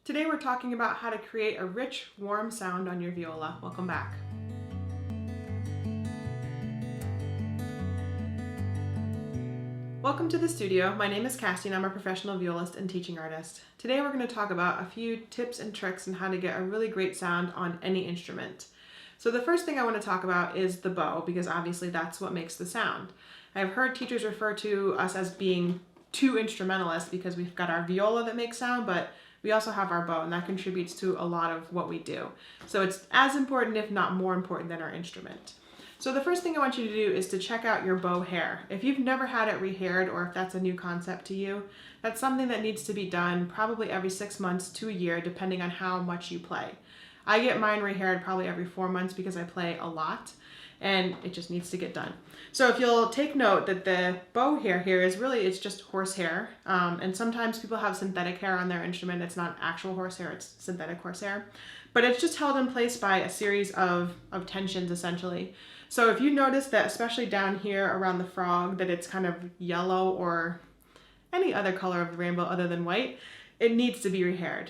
Today we're talking about how to create a rich, warm sound on your viola. Welcome back. Welcome to the studio. My name is Cassie and I'm a professional violist and teaching artist. Today we're going to talk about a few tips and tricks on how to get a really great sound on any instrument. So the first thing I want to talk about is the bow, because obviously that's what makes the sound. I've heard teachers refer to us as being two instrumentalists because we've got our viola that makes sound, but we also have our bow, and that contributes to a lot of what we do. So it's as important, if not more important, than our instrument. So the first thing I want you to do is to check out your bow hair. If you've never had it rehaired, or if that's a new concept to you, that's something that needs to be done probably every 6 months to a year, depending on how much you play. I get mine rehaired probably every 4 months because I play a lot, and it just needs to get done. So if you'll take note that the bow hair here is really, it's just horsehair. And sometimes people have synthetic hair on their instrument. It's not actual horsehair, it's synthetic horsehair. But it's just held in place by a series of tensions, essentially. So if you notice that, especially down here around the frog, that it's kind of yellow or any other color of the rainbow other than white, it needs to be rehaired.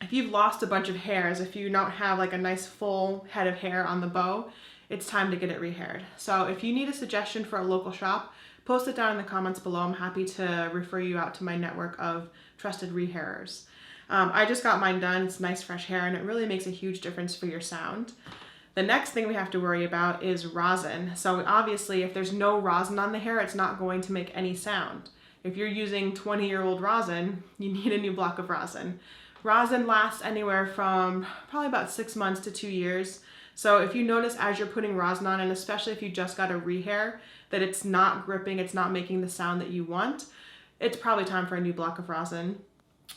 If you've lost a bunch of hairs, if you don't have like a nice full head of hair on the bow, it's time to get it rehaired. So if you need a suggestion for a local shop, post it down in the comments below. I'm happy to refer you out to my network of trusted rehairers. I just got mine done. It's nice fresh hair, and it really makes a huge difference for your sound. The next thing we have to worry about is rosin. So obviously if there's no rosin on the hair, it's not going to make any sound. If you're using 20-year-old rosin, you need a new block of rosin. Rosin lasts anywhere from probably about 6 months to 2 years. So if you notice as you're putting rosin on, and especially if you just got a rehair, that it's not gripping, it's not making the sound that you want, it's probably time for a new block of rosin.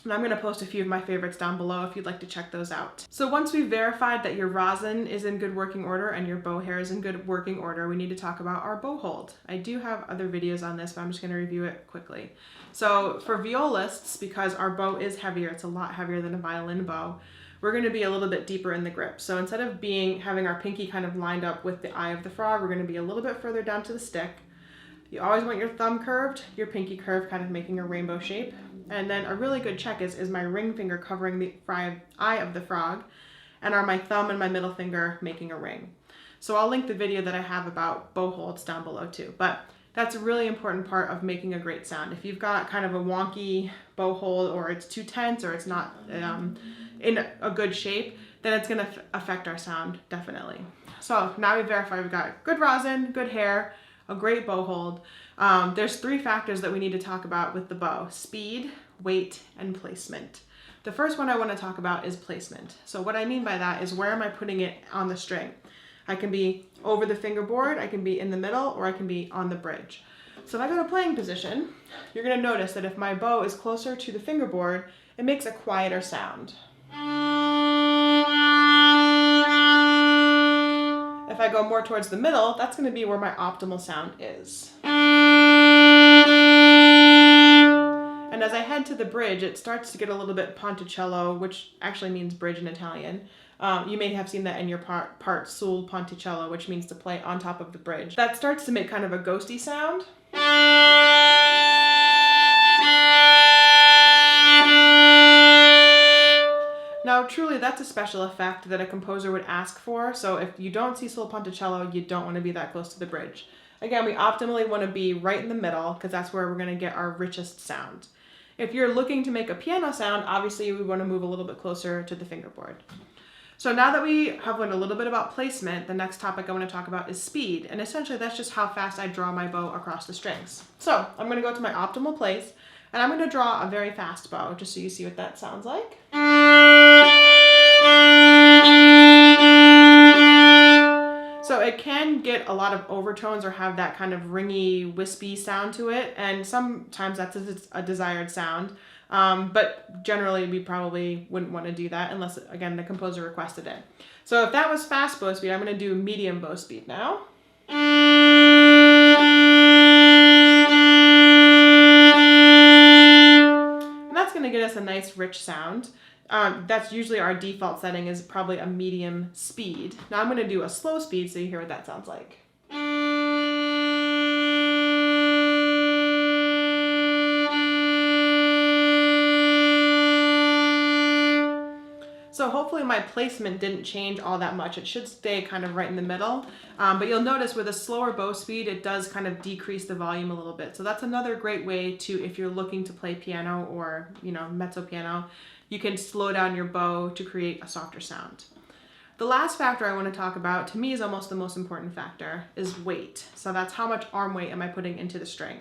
And I'm going to post a few of my favorites down below if you'd like to check those out. So once we've verified that your rosin is in good working order and your bow hair is in good working order, we need to talk about our bow hold. I do have other videos on this, but I'm just going to review it quickly. So for violists, because our bow is heavier, it's a lot heavier than a violin bow, we're going to be a little bit deeper in the grip. So instead of having our pinky kind of lined up with the eye of the frog, we're going to be a little bit further down to the stick. You always want your thumb curved, your pinky curved, kind of making a rainbow shape. And then a really good check is my ring finger covering the eye of the frog, and are my thumb and my middle finger making a ring. So I'll link the video that I have about bow holds down below too. But that's a really important part of making a great sound. If you've got kind of a wonky bow hold, or it's too tense, or it's not in a good shape, then it's going to affect our sound, definitely. So now we've verified we've got good rosin, good hair, a great bow hold. There's 3 factors that we need to talk about with the bow: speed, weight, and placement. The first one I want to talk about is placement. So what I mean by that is, where am I putting it on the string? I can be over the fingerboard, I can be in the middle, or I can be on the bridge. So if I go to playing position, you're going to notice that if my bow is closer to the fingerboard, it makes a quieter sound. If I go more towards the middle, that's going to be where my optimal sound is. And as I head to the bridge, it starts to get a little bit ponticello, which actually means bridge in Italian. You may have seen that in your part sul ponticello, which means to play on top of the bridge. That starts to make kind of a ghosty sound. Now, truly, that's a special effect that a composer would ask for. So if you don't see sul ponticello, you don't want to be that close to the bridge. Again, we optimally want to be right in the middle, because that's where we're going to get our richest sound. If you're looking to make a piano sound, obviously we want to move a little bit closer to the fingerboard. So now that we have learned a little bit about placement, the next topic I want to talk about is speed. And essentially that's just how fast I draw my bow across the strings. So I'm going to go to my optimal place, and I'm going to draw a very fast bow, just so you see what that sounds like. So it can get a lot of overtones or have that kind of ringy, wispy sound to it, and sometimes that's a desired sound. But generally we probably wouldn't want to do that unless, again, the composer requested it. So if that was fast bow speed, I'm going to do medium bow speed now. And that's going to get us a nice rich sound. That's usually our default setting, is probably a medium speed. Now I'm going to do a slow speed so you hear what that sounds like. So hopefully my placement didn't change all that much. It should stay kind of right in the middle. But you'll notice with a slower bow speed, it does kind of decrease the volume a little bit. So that's another great way to, if you're looking to play piano or, mezzo piano, you can slow down your bow to create a softer sound. The last factor I want to talk about, to me is almost the most important factor, is weight. So that's how much arm weight am I putting into the string.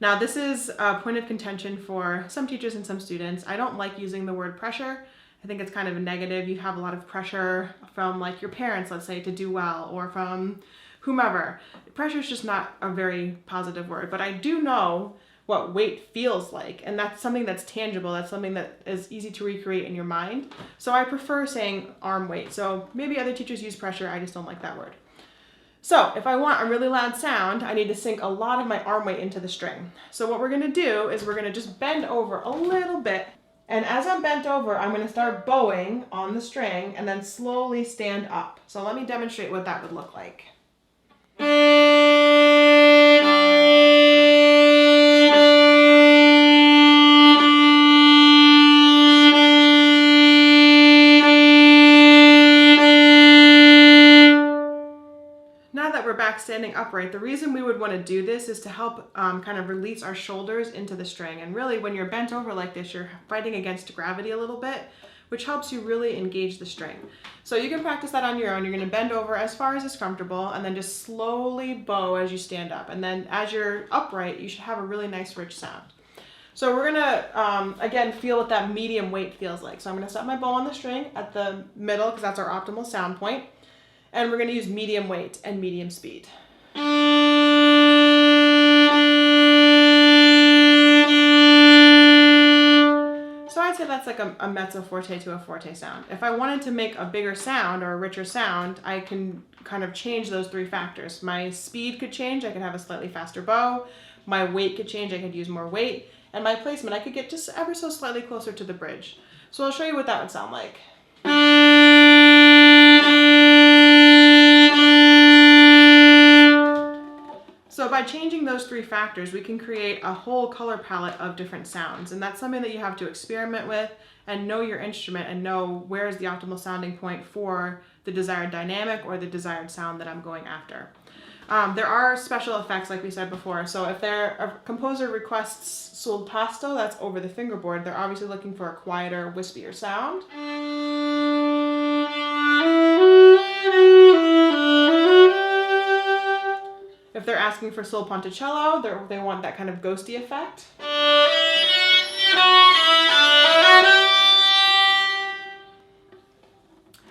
Now this is a point of contention for some teachers and some students. I don't like using the word pressure. I think it's kind of a negative. You have a lot of pressure from like your parents, let's say, to do well, or from whomever. Pressure is just not a very positive word, but I do know what weight feels like, and that's something that's tangible. That's something that is easy to recreate in your mind. So I prefer saying arm weight. So maybe other teachers use pressure. I just don't like that word. So if I want a really loud sound, I need to sink a lot of my arm weight into the string. So what we're going to do is we're going to just bend over a little bit. And as I'm bent over, I'm going to start bowing on the string and then slowly stand up. So let me demonstrate what that would look like. Now that we're back standing upright, the reason we would want to do this is to help kind of release our shoulders into the string. And really, when you're bent over like this, you're fighting against gravity a little bit, which helps you really engage the string. So you can practice that on your own. You're going to bend over as far as is comfortable and then just slowly bow as you stand up. And then as you're upright, you should have a really nice rich sound. So we're going to, again, feel what that medium weight feels like. So I'm going to set my bow on the string at the middle because that's our optimal sound point. And we're going to use medium weight and medium speed. So I'd say that's like a mezzo forte to a forte sound. If I wanted to make a bigger sound or a richer sound, I can kind of change those three factors. My speed could change. I could have a slightly faster bow. My weight could change. I could use more weight. And my placement, I could get just ever so slightly closer to the bridge. So I'll show you what that would sound like. So by changing those three factors, we can create a whole color palette of different sounds. And that's something that you have to experiment with and know your instrument and know where's the optimal sounding point for the desired dynamic or the desired sound that I'm going after. There are special effects, like we said before. So if a composer requests sul tasto, that's over the fingerboard, they're obviously looking for a quieter, wispier sound. If they're asking for sul ponticello, they want that kind of ghosty effect.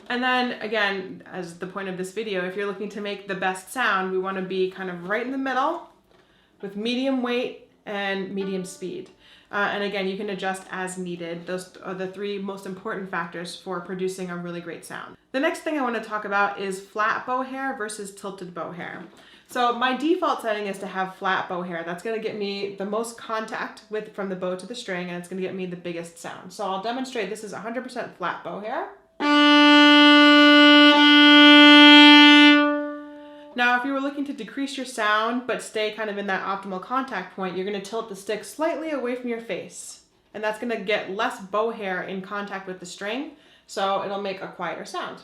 And then again, as the point of this video, if you're looking to make the best sound, we want to be kind of right in the middle with medium weight and medium speed. And again, you can adjust as needed. Those are the three most important factors for producing a really great sound. The next thing I want to talk about is flat bow hair versus tilted bow hair. So my default setting is to have flat bow hair. That's going to get me the most contact from the bow to the string, and it's going to get me the biggest sound. So I'll demonstrate. This is 100% flat bow hair. Now, if you were looking to decrease your sound but stay kind of in that optimal contact point, you're going to tilt the stick slightly away from your face. And that's going to get less bow hair in contact with the string, so it'll make a quieter sound.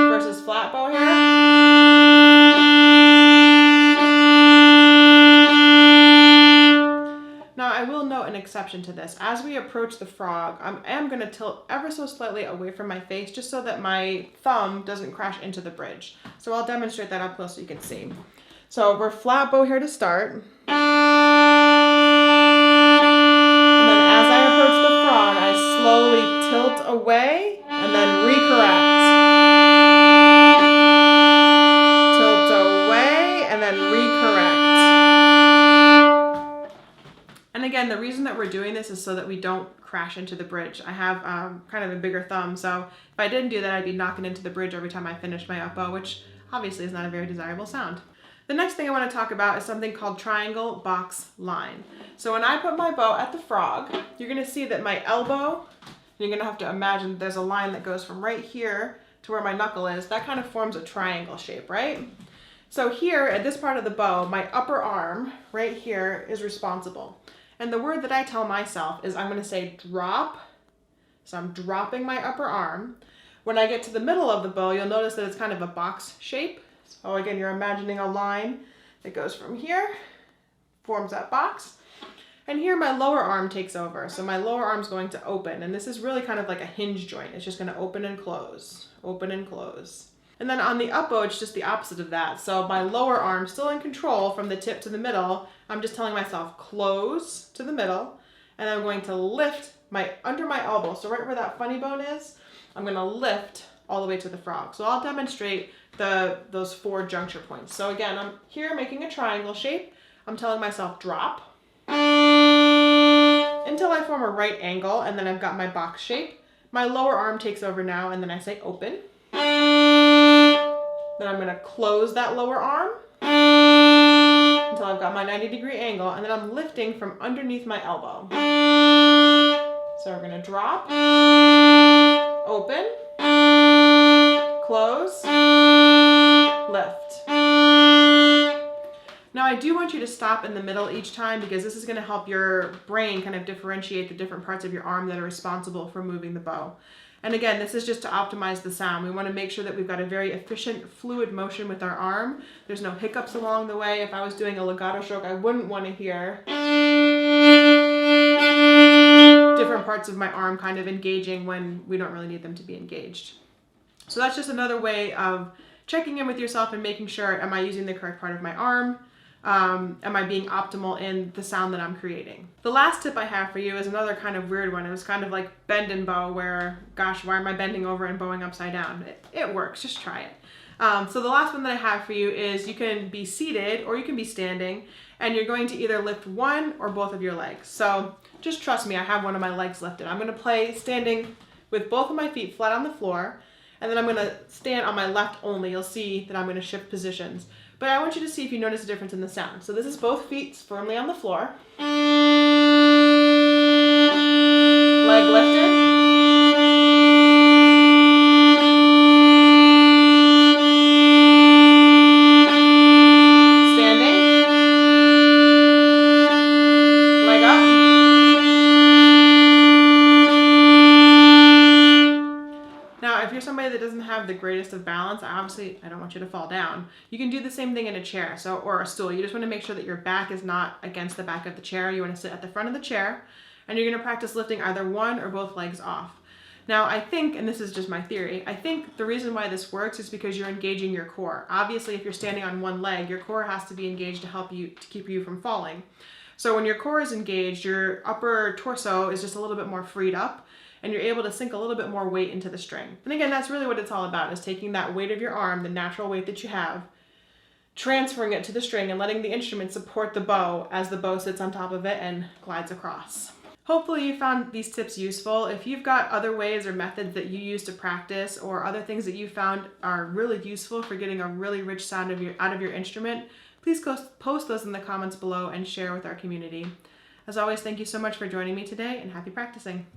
Versus flat bow hair. Now, I will note an exception to this. As we approach the frog, I am going to tilt ever so slightly away from my face just so that my thumb doesn't crash into the bridge. So I'll demonstrate that up close so you can see. So we're flat bow hair to start. And then as I approach the frog, I slowly tilt away and then recorrect. Tilt away and then recorrect. And again, the reason that we're doing this is so that we don't crash into the bridge. I have kind of a bigger thumb, so if I didn't do that, I'd be knocking into the bridge every time I finished my up bow, which obviously is not a very desirable sound. The next thing I want to talk about is something called triangle box line. So when I put my bow at the frog, you're going to see that my elbow, you're going to have to imagine there's a line that goes from right here to where my knuckle is. That kind of forms a triangle shape, right? So here at this part of the bow, my upper arm right here is responsible. And the word that I tell myself is I'm going to say drop. So I'm dropping my upper arm. When I get to the middle of the bow, you'll notice that it's kind of a box shape. So again, you're imagining a line that goes from here, forms that box. And here my lower arm takes over. So my lower arm's going to open. And this is really kind of like a hinge joint. It's just going to open and close, open and close. And then on the up bow, it's just the opposite of that. So my lower arm still in control from the tip to the middle. I'm just telling myself close to the middle. And I'm going to lift under my elbow. So right where that funny bone is, I'm going to lift all the way to the frog. So I'll demonstrate those 4 juncture points. So again, I'm here making a triangle shape. I'm telling myself drop until I form a right angle, and then I've got my box shape. My lower arm takes over now, and then I say open. Then I'm going to close that lower arm until I've got my 90-degree angle, and then I'm lifting from underneath my elbow. So we're going to drop, open, close, lift. Now I do want you to stop in the middle each time because this is going to help your brain kind of differentiate the different parts of your arm that are responsible for moving the bow. And again, this is just to optimize the sound. We want to make sure that we've got a very efficient, fluid motion with our arm. There's no hiccups along the way. If I was doing a legato stroke, I wouldn't want to hear different parts of my arm kind of engaging when we don't really need them to be engaged. So that's just another way of checking in with yourself and making sure, am I using the correct part of my arm? Am I being optimal in the sound that I'm creating? The last tip I have for you is another kind of weird one. It was kind of like bend and bow where, gosh, why am I bending over and bowing upside down? It works, just try it. So the last one that I have for you is you can be seated or you can be standing, and you're going to either lift one or both of your legs. So just trust me, I have one of my legs lifted. I'm going to play standing with both of my feet flat on the floor, and then I'm going to stand on my left only. You'll see that I'm going to shift positions. But I want you to see if you notice a difference in the sound. So this is both feet firmly on the floor. Leg lifted. Standing. Leg up. Now, if you're somebody that doesn't have the greatest of balance, obviously I don't want you to fall down. You can do the same thing in a chair, or a stool. You just want to make sure that your back is not against the back of the chair. You want to sit at the front of the chair, and you're going to practice lifting either one or both legs off. Now, I think, and this is just my theory, I think the reason why this works is because you're engaging your core. Obviously, if you're standing on one leg, your core has to be engaged to help you, to keep you from falling. So when your core is engaged, your upper torso is just a little bit more freed up, and you're able to sink a little bit more weight into the string. And again, that's really what it's all about, is taking that weight of your arm, the natural weight that you have, transferring it to the string and letting the instrument support the bow as the bow sits on top of it and glides across. Hopefully you found these tips useful. If you've got other ways or methods that you use to practice, or other things that you found are really useful for getting a really rich sound out of your instrument, please post those in the comments below and share with our community. As always, thank you so much for joining me today, and happy practicing.